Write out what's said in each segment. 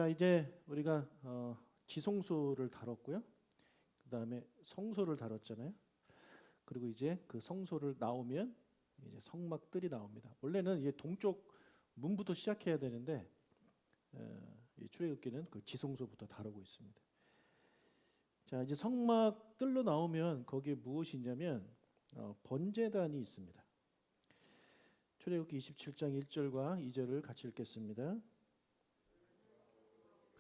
자, 이제 우리가 지성소를 다뤘고요. 그다음에 성소를 다뤘잖아요. 그리고 이제 그 성소를 나오면 이제 성막들이 나옵니다. 원래는 이제 동쪽 문부터 시작해야 되는데 이 출애굽기는 그 지성소부터 다루고 있습니다. 자, 이제 성막들로 나오면 거기에 무엇이 있냐면 번제단이 있습니다. 출애굽기 27장 1절과 2절을 같이 읽겠습니다.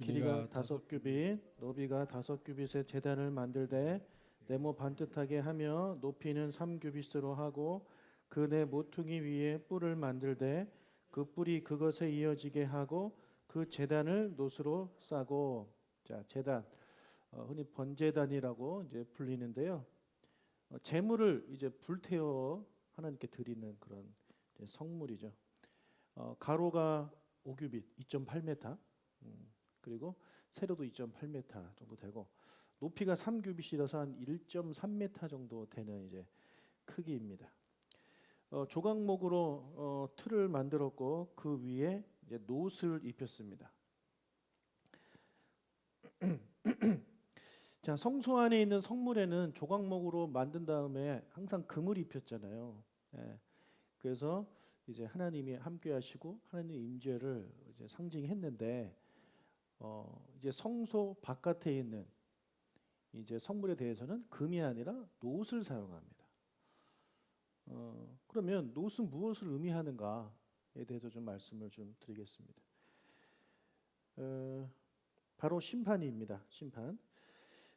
길이가 5규빗, 너비가 5규빗의 제단을 만들되 네모 반듯하게 하며 높이는 3규빗으로 하고 그 네 모퉁이 위에 뿔을 만들되 그 뿔이 그것에 이어지게 하고 그 제단을 노스로 싸고. 자, 제단 흔히 번제단이라고 이제 불리는데요. 제물을 이제 불태워 하나님께 드리는 그런 이제 성물이죠. 가로가 5규빗, 2.8m. 그리고 세로도 2.8m 정도 되고 높이가 3규빗이라서 한 1.3m 정도 되는 이제 크기입니다. 조각목으로 틀을 만들었고 그 위에 이제 놋을 입혔습니다. 자, 성소 안에 있는 성물에는 조각목으로 만든 다음에 항상 금을 입혔잖아요. 예. 그래서 이제 하나님이 함께하시고 하나님의 임재를 이제 상징했는데 이제 성소 바깥에 있는 이제 성물에 대해서는 금이 아니라 놋을 사용합니다. 그러면 놋은 무엇을 의미하는가에 대해서 좀 말씀을 좀 드리겠습니다. 바로 심판입니다. 심판.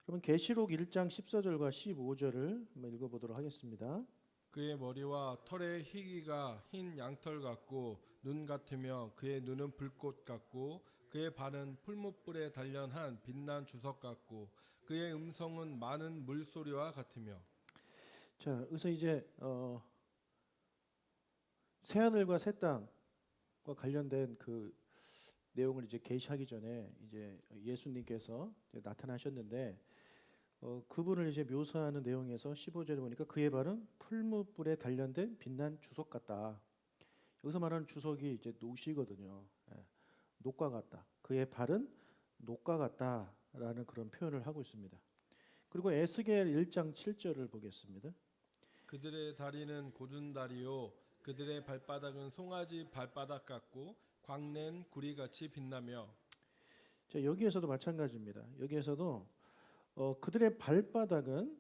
그러면 계시록 1장 14절과 15절을 한번 읽어보도록 하겠습니다. 그의 머리와 털의 희기가 흰 양털 같고 눈 같으며 그의 눈은 불꽃 같고 그의 발은 풀무불에 단련한 빛난 주석 같고 그의 음성은 많은 물소리와 같으며. 자, 그래서 이제 새하늘과 새 땅과 관련된 그 내용을 이제 계시하기 전에 이제 예수님께서 이제 나타나셨는데 그분을 이제 묘사하는 내용에서 15절에 보니까 그의 발은 풀무불에 단련된 빛난 주석 같다. 여기서 말하는 주석이 이제 놋이거든요. 놋과 같다. 그의 발은 놋과 같다라는 그런 표현을 하고 있습니다. 그리고 에스겔 1장 7절을 보겠습니다. 그들의 다리는 곧은 다리요 그들의 발바닥은 송아지 발바닥 같고 광낸 구리같이 빛나며. 자, 여기에서도 마찬가지입니다. 여기에서도 그들의 발바닥은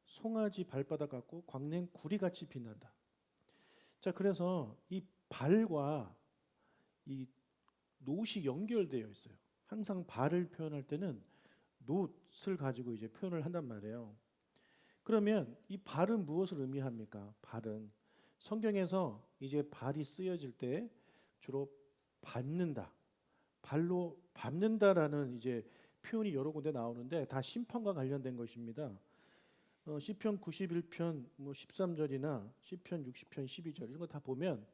송아지 발바닥 같고 광낸 구리같이 빛난다. 자, 그래서 이 발과 이 놋이 연결되어 있어요. 항상 발을 표현할 때는 놋을 가지고 이제 표현을 한단 말이에요. 그러면 이 발은 무엇을 의미합니까? 발은 성경에서 이제 발이 쓰여질 때 주로 밟는다, 발로 밟는다라는 이제 표현이 여러 군데 나오는데 다 심판과 관련된 것입니다. 시편 91편 뭐 13절이나 시편 60편 12절 이런 거 다 보면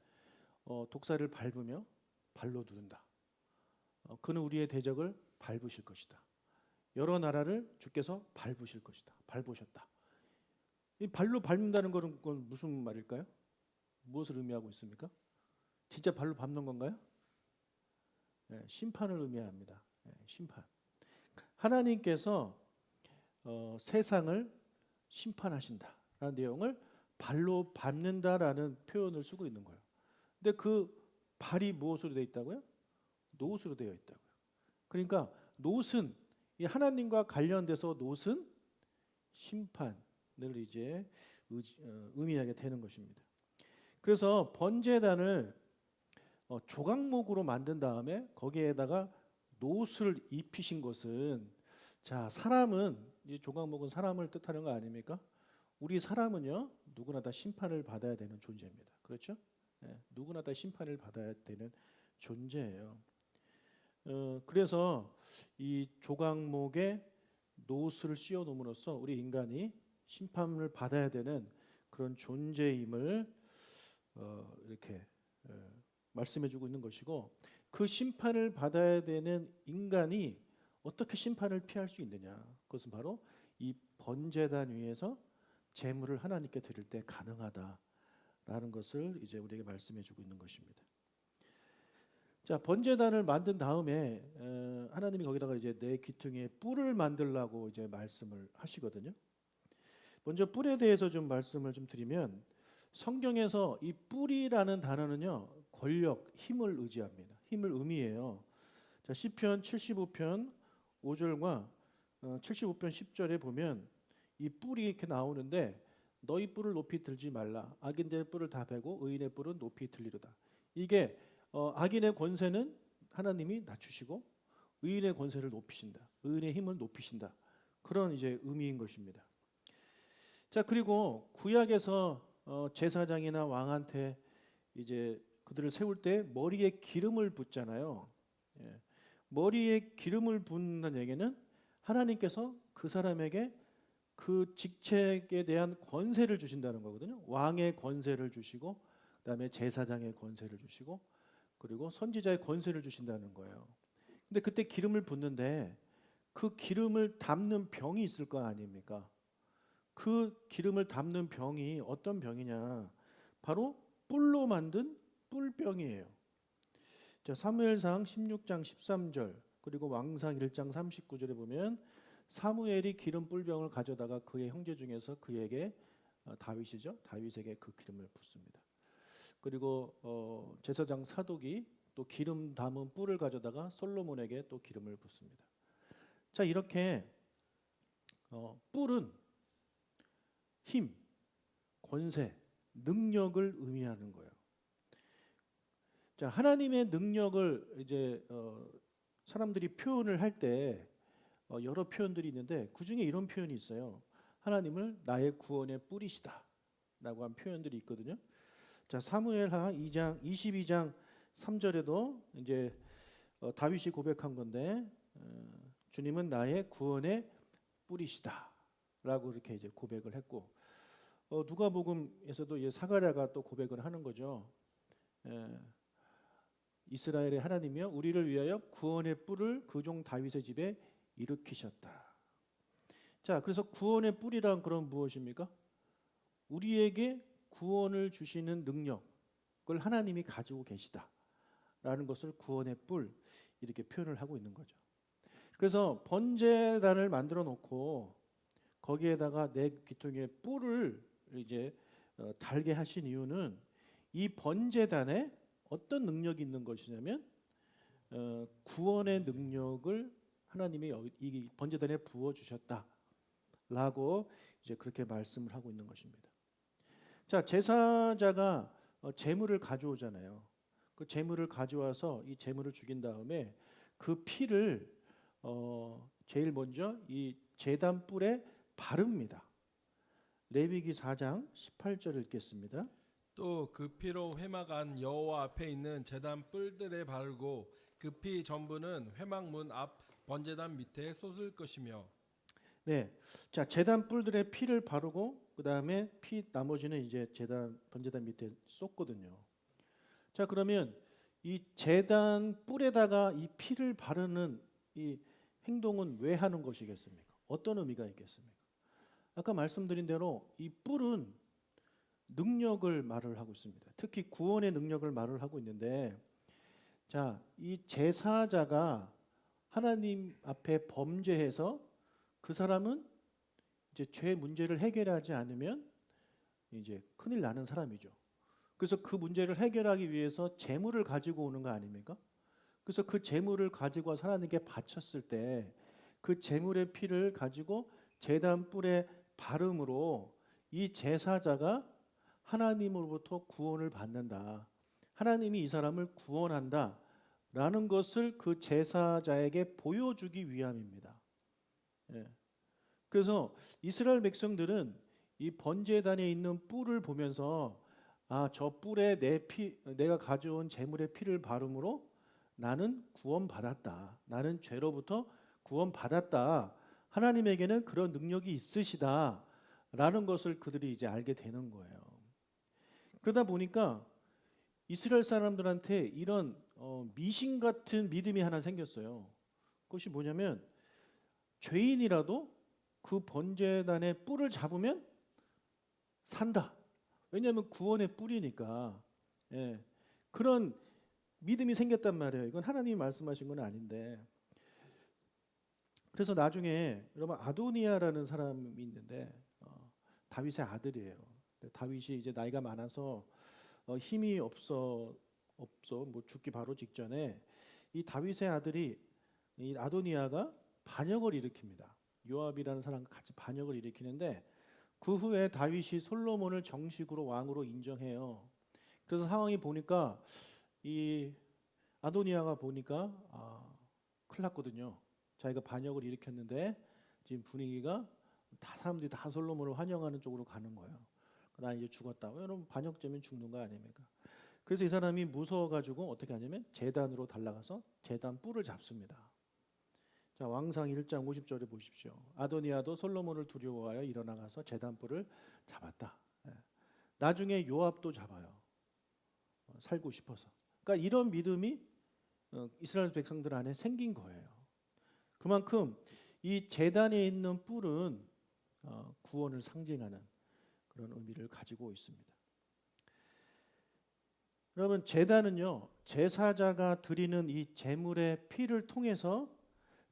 독사를 밟으며 발로 누른다. 그는 우리의 대적을 밟으실 것이다. 여러 나라를 주께서 밟으실 것이다. 밟으셨다. 이 발로 밟는다는 건 무슨 말일까요? 무엇을 의미하고 있습니까? 진짜 발로 밟는 건가요? 심판을 의미합니다. 심판. 하나님께서 세상을 심판하신다라는 내용을 발로 밟는다라는 표현을 쓰고 있는 거예요. 근데 그 발이 무엇으로 되어 있다고요? 놋으로 되어 있다고요. 그러니까 놋은 이 하나님과 관련돼서 놋은 심판을 이제 의미하게 되는 것입니다. 그래서 번제단을 조각목으로 만든 다음에 거기에다가 놋을 입히신 것은, 자, 사람은 이 조각목은 사람을 뜻하는 거 아닙니까? 우리 사람은요 누구나 다 심판을 받아야 되는 존재입니다. 그렇죠? 누구나 다 심판을 받아야 되는 존재예요. 그래서 이 조각목에 놋을 씌워 놓음으로써 우리 인간이 심판을 받아야 되는 그런 존재임을 이렇게 말씀해주고 있는 것이고, 그 심판을 받아야 되는 인간이 어떻게 심판을 피할 수 있느냐? 그것은 바로 이 번제단 위에서 제물을 하나님께 드릴 때 가능하다라는 것을 이제 우리에게 말씀해주고 있는 것입니다. 자, 번제단을 만든 다음에 하나님이 거기다가 이제 내 귀퉁이에 뿔을 만들라고 이제 말씀을 하시거든요. 먼저 뿔에 대해서 좀 말씀을 좀 드리면 성경에서 이 뿔이라는 단어는요 권력, 힘을 의지합니다. 힘을 의미해요. 자, 시편 75편 5절과 75편 10절에 보면 이 뿔이 이렇게 나오는데 너희 뿔을 높이 들지 말라. 악인들의 뿔을 다 베고 의인의 뿔은 높이 들리로다. 이게 악인의 권세는 하나님이 낮추시고 의인의 권세를 높이신다. 의인의 힘을 높이신다. 그런 이제 의미인 것입니다. 자, 그리고 구약에서 제사장이나 왕한테 이제 그들을 세울 때 머리에 기름을 붓잖아요. 예. 머리에 기름을 붓는 얘기는 하나님께서 그 사람에게 그 직책에 대한 권세를 주신다는 거거든요. 왕의 권세를 주시고 그다음에 제사장의 권세를 주시고 그리고 선지자의 권세를 주신다는 거예요. 근데 그때 기름을 붓는데 그 기름을 담는 병이 있을 거 아닙니까? 그 기름을 담는 병이 어떤 병이냐? 바로 뿔로 만든 뿔병이에요. 자, 사무엘상 16장 13절 그리고 왕상 1장 39절에 보면 사무엘이 기름 뿔병을 가져다가 그의 형제 중에서 그에게 다윗이죠. 다윗에게 그 기름을 붓습니다. 그리고 제사장 사독이 또 기름 담은 뿔을 가져다가 솔로몬에게 또 기름을 붓습니다. 자, 이렇게 뿔은 힘, 권세, 능력을 의미하는 거예요. 자, 하나님의 능력을 이제 사람들이 표현을 할 때 여러 표현들이 있는데 그 중에 이런 표현이 있어요. 하나님을 나의 구원의 뿔이시다라고 한 표현들이 있거든요. 자, 사무엘하 2장 22장 3절에도 이제 다윗이 고백한 건데 주님은 나의 구원의 뿔이시다라고 이렇게 이제 고백을 했고 누가복음에서도 사가랴가 또 고백을 하는 거죠. 이스라엘의 하나님이여 우리를 위하여 구원의 뿔을 그 종 다윗의 집에 일으키셨다. 자, 그래서 구원의 뿔이란 그런 무엇입니까? 우리에게 구원을 주시는 능력을 하나님이 가지고 계시다라는 것을 구원의 뿔 이렇게 표현을 하고 있는 거죠. 그래서 번제단을 만들어 놓고 거기에다가 내 귀퉁이에 뿔을 이제 달게 하신 이유는 이 번제단에 어떤 능력이 있는 것이냐면 구원의 능력을 하나님이 이 번제단에 부어 주셨다라고 이제 그렇게 말씀을 하고 있는 것입니다. 자, 제사자가 제물을 가져오잖아요. 그 제물을 가져와서 이 제물을 죽인 다음에 그 피를 제일 먼저 이 제단 뿔에 바릅니다. 레위기 4장 18절을 읽겠습니다. 또 그 피로 회막안 여호와 앞에 있는 제단 뿔들에 바르고 그 피 전부는 회막 문 앞 번제단 밑에 쏟을 것이며. 네, 자, 제단 뿔들의 피를 바르고 그 다음에 피 나머지는 이제 제단 번제단 밑에 쏟거든요. 자, 그러면 이 제단 뿔에다가 이 피를 바르는 이 행동은 왜 하는 것이겠습니까? 어떤 의미가 있겠습니까? 아까 말씀드린 대로 이 뿔은 능력을 말을 하고 있습니다. 특히 구원의 능력을 말을 하고 있는데, 자, 이 제사자가 하나님 앞에 범죄해서 그 사람은 이제 죄 문제를 해결하지 않으면 이제 큰일 나는 사람이죠. 그래서 그 문제를 해결하기 위해서 제물을 가지고 오는 거 아닙니까? 그래서 그 제물을 가지고 와서 하나님께 바쳤을 때 그 제물의 피를 가지고 제단 뿔에 바름으로 이 제사자가 하나님으로부터 구원을 받는다. 하나님이 이 사람을 구원한다. 라는 것을 그 제사자에게 보여주기 위함입니다. 예. 그래서 이스라엘 백성들은 이 번제단에 있는 뿔을 보면서 저 뿔에 내가 가져온 제물의 피를 바름으로 나는 구원받았다. 나는 죄로부터 구원받았다. 하나님에게는 그런 능력이 있으시다라는 것을 그들이 이제 알게 되는 거예요. 그러다 보니까 이스라엘 사람들한테 이런 미신 같은 믿음이 하나 생겼어요. 그것이 뭐냐면 죄인이라도 그 번제단의 뿔을 잡으면 산다. 왜냐하면 구원의 뿔이니까. 예. 그런 믿음이 생겼단 말이에요. 이건 하나님이 말씀하신 건 아닌데. 그래서 나중에 여러분 아도니아라는 사람이 있는데 다윗의 아들이에요. 다윗이 이제 나이가 많아서 힘이 없어 뭐 죽기 바로 직전에 이 다윗의 아들이 이 아도니아가 반역을 일으킵니다. 요압이라는 사람과 같이 반역을 일으키는데 그 후에 다윗이 솔로몬을 정식으로 왕으로 인정해요. 그래서 상황이 보니까 이 아도니아가 보니까 큰일 났거든요. 자기가 반역을 일으켰는데 지금 분위기가 다 사람들이 다 솔로몬을 환영하는 쪽으로 가는 거예요. 나 이제 죽었다. 여러분 반역죄면 죽는 거 아닙니까? 그래서 이 사람이 무서워가지고 어떻게 하냐면 제단으로 달라가서 제단 뿔을 잡습니다. 자, 왕상 1장 50절에 보십시오. 아도니아도 솔로몬을 두려워하여 일어나가서 제단 뿔을 잡았다. 나중에 요압도 잡아요. 살고 싶어서. 그러니까 이런 믿음이 이스라엘 백성들 안에 생긴 거예요. 그만큼 이 제단에 있는 뿔은 구원을 상징하는 그런 의미를 가지고 있습니다. 여러분 제단은요 제사자가 드리는 이 제물의 피를 통해서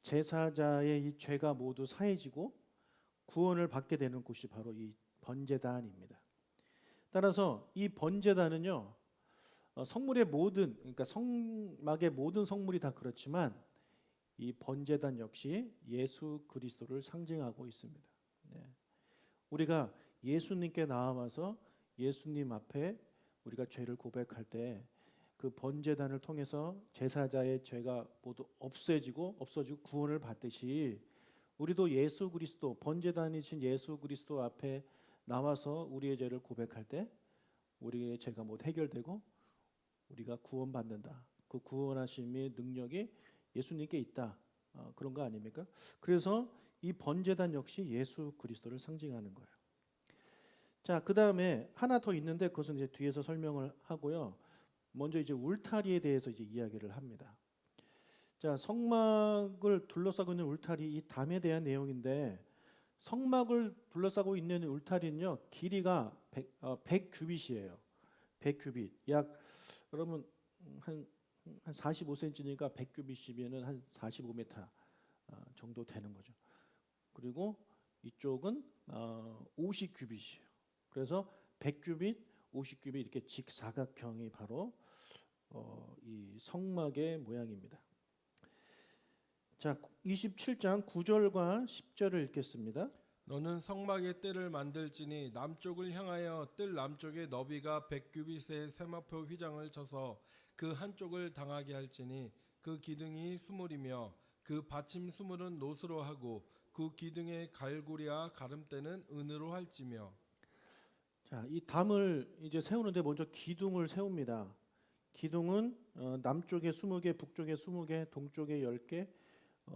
제사자의 이 죄가 모두 사해지고 구원을 받게 되는 곳이 바로 이 번제단입니다. 따라서 이 번제단은요 성물의 모든 그러니까 성막의 모든 성물이 다 그렇지만 이 번제단 역시 예수 그리스도를 상징하고 있습니다. 우리가 예수님께 나아와서 예수님 앞에 우리가 죄를 고백할 때 그 번제단을 통해서 제사자의 죄가 모두 없어지고 구원을 받듯이 우리도 예수 그리스도 번제단이신 예수 그리스도 앞에 나와서 우리의 죄를 고백할 때 우리의 죄가 모두 해결되고 우리가 구원받는다. 그 구원하심의 능력이 예수님께 있다. 그런 거 아닙니까? 그래서 이 번제단 역시 예수 그리스도를 상징하는 거예요. 자, 그다음에 하나 더 있는데 그것은 이제 뒤에서 설명을 하고요. 먼저 이제 울타리에 대해서 이제 이야기를 합니다. 자, 성막을 둘러싸고 있는 울타리 이 담에 대한 내용인데 성막을 둘러싸고 있는 울타리는요. 길이가 100규빗이에요. 100규빗. 약 여러분 한 45cm니까 100규빗이면은 한 45m 정도 되는 거죠. 그리고 이쪽은 50규빗이에요. 그래서 100규빗, 50규빗 이렇게 직사각형이 바로 이 성막의 모양입니다. 자, 27장 9절과 10절을 읽겠습니다. 너는 성막의 뜰을 만들지니 남쪽을 향하여 뜰 남쪽의 너비가 100규빗의 세마포 휘장을 쳐서 그 한쪽을 당하게 할지니 그 기둥이 수물이며 그 받침 수물은 노스로 하고 그 기둥의 갈고리와 가름대는 은으로 할지며. 자, 이 담을 이제 세우는데 먼저 기둥을 세웁니다. 기둥은 남쪽에 20개, 북쪽에 20개, 동쪽에 10개,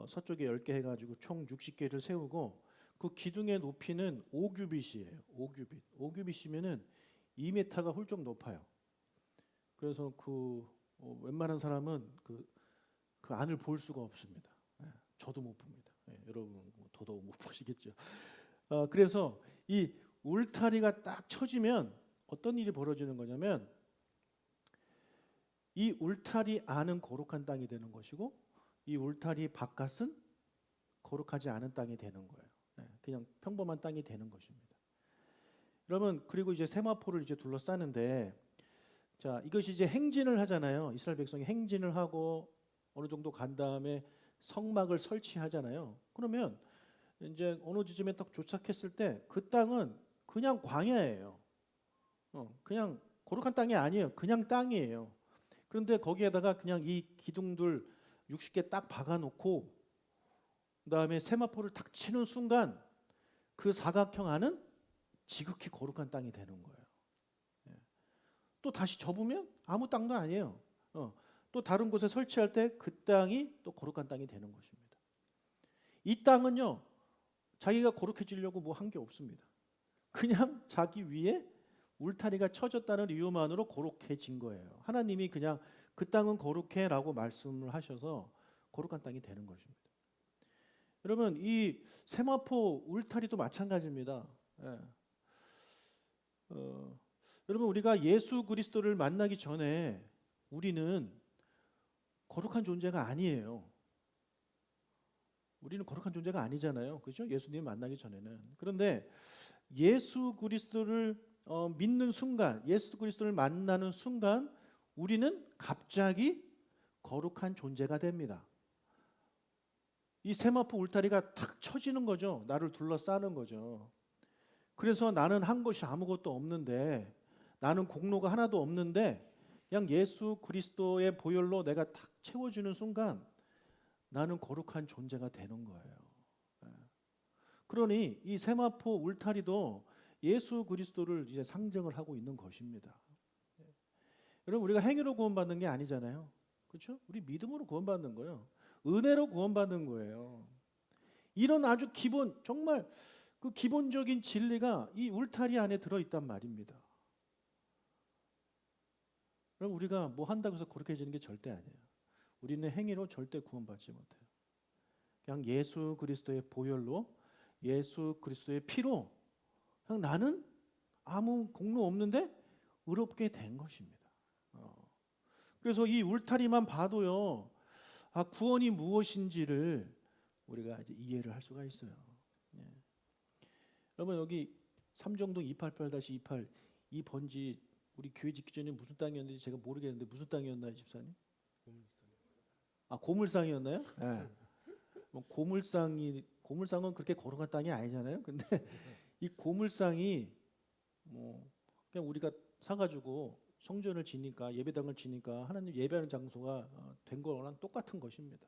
서쪽에 10개 해가지고 총 60개를 세우고 그 기둥의 높이는 5규빗이에요. 5규빗. 5규빗이면은 2m가 훌쩍 높아요. 그래서 웬만한 사람은 그 안을 볼 수가 없습니다. 저도 못 봅니다. 여러분 더더욱 못 보시겠죠. 그래서 이 울타리가 딱 쳐지면 어떤 일이 벌어지는 거냐면 이 울타리 안은 거룩한 땅이 되는 것이고 이 울타리 바깥은 거룩하지 않은 땅이 되는 거예요. 그냥 평범한 땅이 되는 것입니다. 여러분 그리고 이제 세마포를 이제 둘러싸는데 자 이것이 이제 행진을 하잖아요. 이스라엘 백성이 행진을 하고 어느 정도 간 다음에 성막을 설치하잖아요. 그러면 이제 어느 지점에 딱 도착했을 때 그 땅은 그냥 광야예요. 그냥 거룩한 땅이 아니에요. 그냥 땅이에요. 그런데 거기에다가 그냥 이 기둥들 60개 딱 박아놓고 그다음에 세마포를 탁 치는 순간 그 사각형 안은 지극히 거룩한 땅이 되는 거예요. 또 다시 접으면 아무 땅도 아니에요. 또 다른 곳에 설치할 때 그 땅이 또 거룩한 땅이 되는 것입니다. 이 땅은요 자기가 거룩해지려고 뭐 한 게 없습니다. 그냥 자기 위에 울타리가 쳐졌다는 이유만으로 거룩해진 거예요. 하나님이 그냥 그 땅은 거룩해라고 말씀을 하셔서 거룩한 땅이 되는 것입니다. 여러분 이 세마포 울타리도 마찬가지입니다. 여러분 우리가 예수 그리스도를 만나기 전에 우리는 거룩한 존재가 아니에요. 우리는 거룩한 존재가 아니잖아요. 그렇죠? 예수님 만나기 전에는. 그런데 예수 그리스도를 믿는 순간, 예수 그리스도를 만나는 순간 우리는 갑자기 거룩한 존재가 됩니다. 이 세마포 울타리가 탁 쳐지는 거죠. 나를 둘러싸는 거죠. 그래서 나는 한 것이 아무것도 없는데, 나는 공로가 하나도 없는데 그냥 예수 그리스도의 보혈로 내가 탁 채워주는 순간 나는 거룩한 존재가 되는 거예요. 그러니 이 세마포 울타리도 예수 그리스도를 이제 상징을 하고 있는 것입니다. 여러분, 우리가 행위로 구원받는 게 아니잖아요. 그렇죠? 우리 믿음으로 구원받는 거예요. 은혜로 구원받는 거예요. 이런 아주 기본, 정말 그 기본적인 진리가 이 울타리 안에 들어있단 말입니다. 그럼 우리가 뭐 한다고 해서 거룩해지는 게 절대 아니에요. 우리는 행위로 절대 구원받지 못해요. 그냥 예수 그리스도의 보혈로, 예수 그리스도의 피로 그냥 나는 아무 공로 없는데 의롭게 된 것입니다. 그래서 이 울타리만 봐도요, 구원이 무엇인지를 우리가 이제 이해를 할 수가 있어요. 여러분, 여기 삼정동 288-28 이 번지 우리 교회 짓기 전에 무슨 땅이었는지 제가 모르겠는데 무슨 땅이었나요, 집사님? 고물상이었나요? 네. 뭐 고물상은 그렇게 거룩한 땅이 아니잖아요. 근데 이 고물상이 뭐 그냥 우리가 사가지고 성전을 지니까, 예배당을 지니까 하나님 예배하는 장소가 된 거랑 똑같은 것입니다.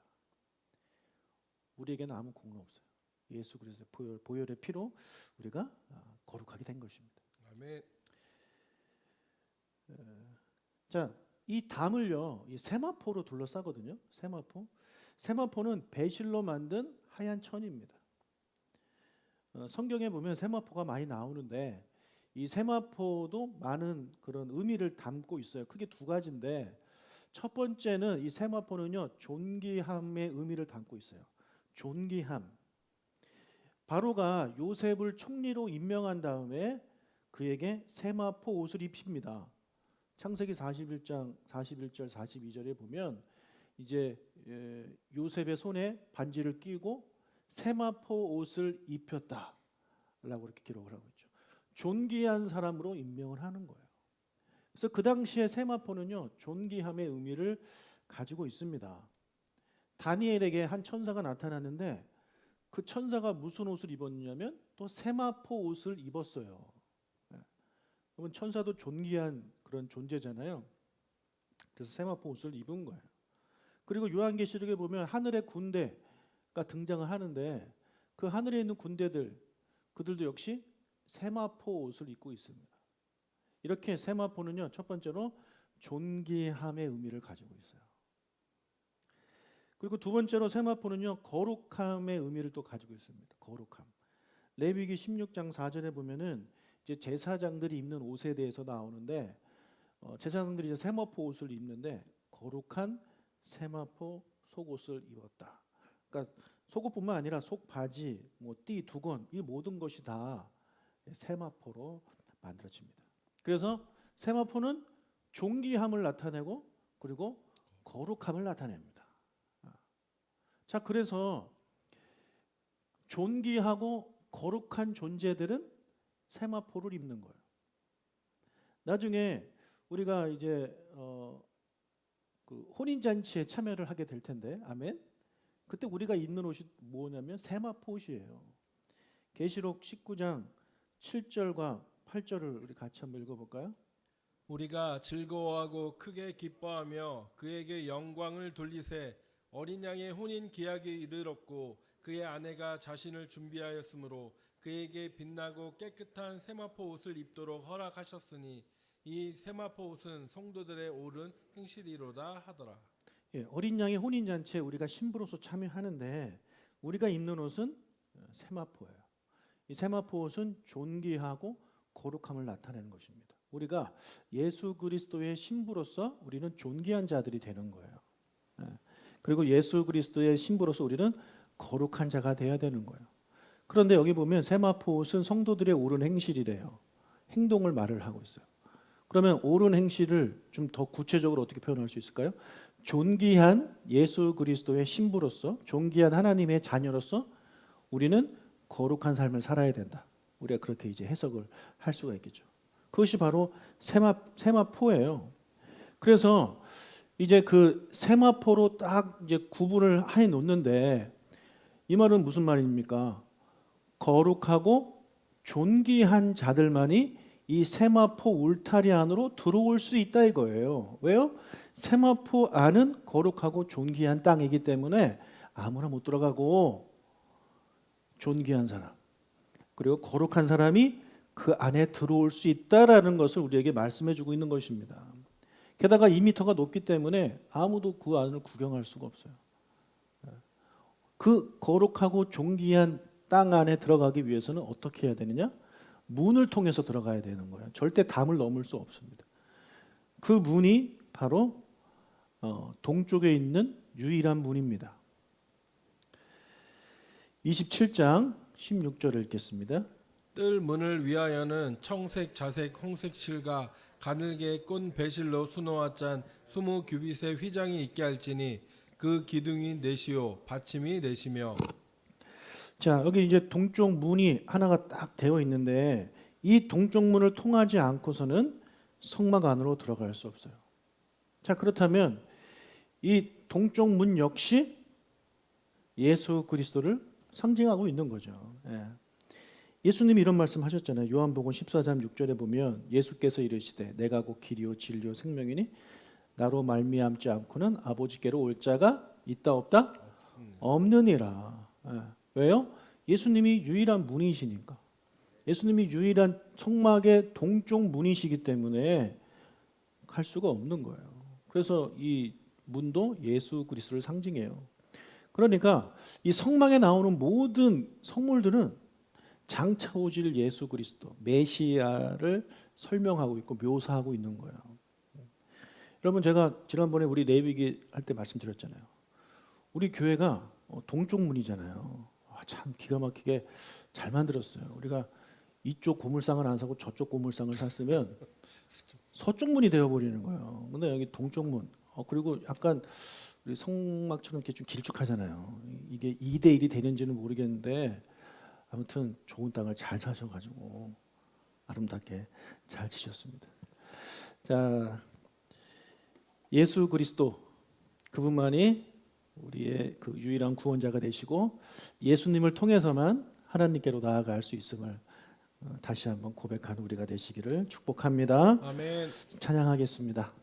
우리에게는 아무 공로 없어요. 예수 그리스도의 보혈의 피로 우리가 거룩하게 된 것입니다. 아멘. 자, 이 담을요, 이 세마포로 둘러싸거든요. 세마포는 배실로 만든 하얀 천입니다. 성경에 보면 세마포가 많이 나오는데 이 세마포도 많은 그런 의미를 담고 있어요. 크게 두 가지인데, 첫 번째는 이 세마포는요, 존귀함의 의미를 담고 있어요. 존귀함. 바로가 요셉을 총리로 임명한 다음에 그에게 세마포 옷을 입힙니다. 창세기 41장 41절 42절에 보면 이제 요셉의 손에 반지를 끼고 세마포 옷을 입혔다라고 이렇게 기록을 하고 있죠. 존귀한 사람으로 임명을 하는 거예요. 그래서 그 당시에 세마포는요, 존귀함의 의미를 가지고 있습니다. 다니엘에게 한 천사가 나타났는데 그 천사가 무슨 옷을 입었냐면 또 세마포 옷을 입었어요. 그러면 천사도 존귀한 그런 존재잖아요. 그래서 세마포 옷을 입은 거예요. 그리고 요한계시록에 보면 하늘의 군대가 등장을 하는데 그 하늘에 있는 군대들, 그들도 역시 세마포 옷을 입고 있습니다. 이렇게 세마포는요, 첫 번째로 존귀함의 의미를 가지고 있어요. 그리고 두 번째로 세마포는요, 거룩함의 의미를 또 가지고 있습니다. 거룩함. 레위기 16장 4절에 보면은 이제 제사장들이 입는 옷에 대해서 나오는데, 제사장들이 이제 세마포 옷을 입는데 거룩한 세마포 속옷을 입었다. 그러니까 속옷뿐만 아니라 속바지, 뭐 띠, 두건, 이 모든 것이 다 세마포로 만들어집니다. 그래서 세마포는 존귀함을 나타내고 그리고 거룩함을 나타냅니다. 자, 그래서 존귀하고 거룩한 존재들은 세마포를 입는 거예요. 나중에 우리가 이제 그 혼인 잔치에 참여를 하게 될 텐데, 아멘. 그때 우리가 입는 옷이 뭐냐면 세마포 옷이에요. 계시록 19장 7절과 8절을 우리 같이 한번 읽어볼까요? 우리가 즐거워하고 크게 기뻐하며 그에게 영광을 돌리세. 어린 양의 혼인 기약이 이르렀고 그의 아내가 자신을 준비하였으므로 그에게 빛나고 깨끗한 세마포 옷을 입도록 허락하셨으니 이 세마포 옷은 성도들의 옳은 행실이로다 하더라. 예, 어린 양의 혼인 잔치에 우리가 신부로서 참여하는데 우리가 입는 옷은 세마포예요. 이 세마포 옷은 존귀하고 거룩함을 나타내는 것입니다. 우리가 예수 그리스도의 신부로서 우리는 존귀한 자들이 되는 거예요. 그리고 예수 그리스도의 신부로서 우리는 거룩한 자가 되어야 되는 거예요. 그런데 여기 보면 세마포 옷은 성도들의 옳은 행실이래요. 행동을 말을 하고 있어요. 그러면 옳은 행실을 좀 더 구체적으로 어떻게 표현할 수 있을까요? 존귀한 예수 그리스도의 신부로서, 존귀한 하나님의 자녀로서 우리는 거룩한 삶을 살아야 된다. 우리가 그렇게 이제 해석을 할 수가 있겠죠. 그것이 바로 세마포예요. 그래서 이제 그 세마포로 딱 이제 구분을 해 놓는데, 이 말은 무슨 말입니까? 거룩하고 존귀한 자들만이 이 세마포 울타리 안으로 들어올 수 있다 이거예요. 왜요? 세마포 안은 거룩하고 존귀한 땅이기 때문에 아무나 못 들어가고, 존귀한 사람 그리고 거룩한 사람이 그 안에 들어올 수 있다라는 것을 우리에게 말씀해 주고 있는 것입니다. 게다가 2m가 높기 때문에 아무도 그 안을 구경할 수가 없어요. 그 거룩하고 존귀한 땅 안에 들어가기 위해서는 어떻게 해야 되느냐? 문을 통해서 들어가야 되는 거예요. 절대 담을 넘을 수 없습니다. 그 문이 바로 동쪽에 있는 유일한 문입니다. 27장 16절을 읽겠습니다. 뜰 문을 위하여는 청색, 자색, 홍색 실과 가늘게 꼰 배실로 수놓아 짠 20규빗의 휘장이 있게 할지니 그 기둥이 넷이요 받침이 넷이며. 자, 여기 이제 동쪽 문이 하나가 딱 되어 있는데, 이 동쪽 문을 통하지 않고서는 성막 안으로 들어갈 수 없어요. 자, 그렇다면 이 동쪽 문 역시 예수 그리스도를 상징하고 있는 거죠. 예수님이 이런 말씀하셨잖아요. 요한복음 14장 6절에 보면 예수께서 이르시되 내가 곧 길이요 진리요 생명이니 나로 말미암지 않고는 아버지께로 올 자가 있다 없다? 없느니라. 왜요? 예수님이 유일한 문이시니까. 예수님이 유일한 성막의 동쪽 문이시기 때문에 갈 수가 없는 거예요. 그래서 이 문도 예수 그리스도를 상징해요. 그러니까 이 성막에 나오는 모든 성물들은 장차 오실 예수 그리스도 메시아를 설명하고 있고 묘사하고 있는 거예요. 여러분, 제가 지난번에 우리 레위기 할 때 말씀드렸잖아요. 우리 교회가 동쪽 문이잖아요. 참 기가 막히게 잘 만들었어요. 우리가 이쪽 고물상을 안 사고 저쪽 고물상을 샀으면 서쪽 문이 되어버리는 거예요. 근데 여기 동쪽 문. 그리고 약간 우리 성막처럼 이렇게 좀 길쭉하잖아요. 이게 2대1이 되는지는 모르겠는데 아무튼 좋은 땅을 잘 사셔가지고 아름답게 잘 지셨습니다. 자, 예수 그리스도 그분만이 우리의 그 유일한 구원자가 되시고 예수님을 통해서만 하나님께로 나아갈 수 있음을 다시 한번 고백하는 우리가 되시기를 축복합니다. 아멘. 찬양하겠습니다.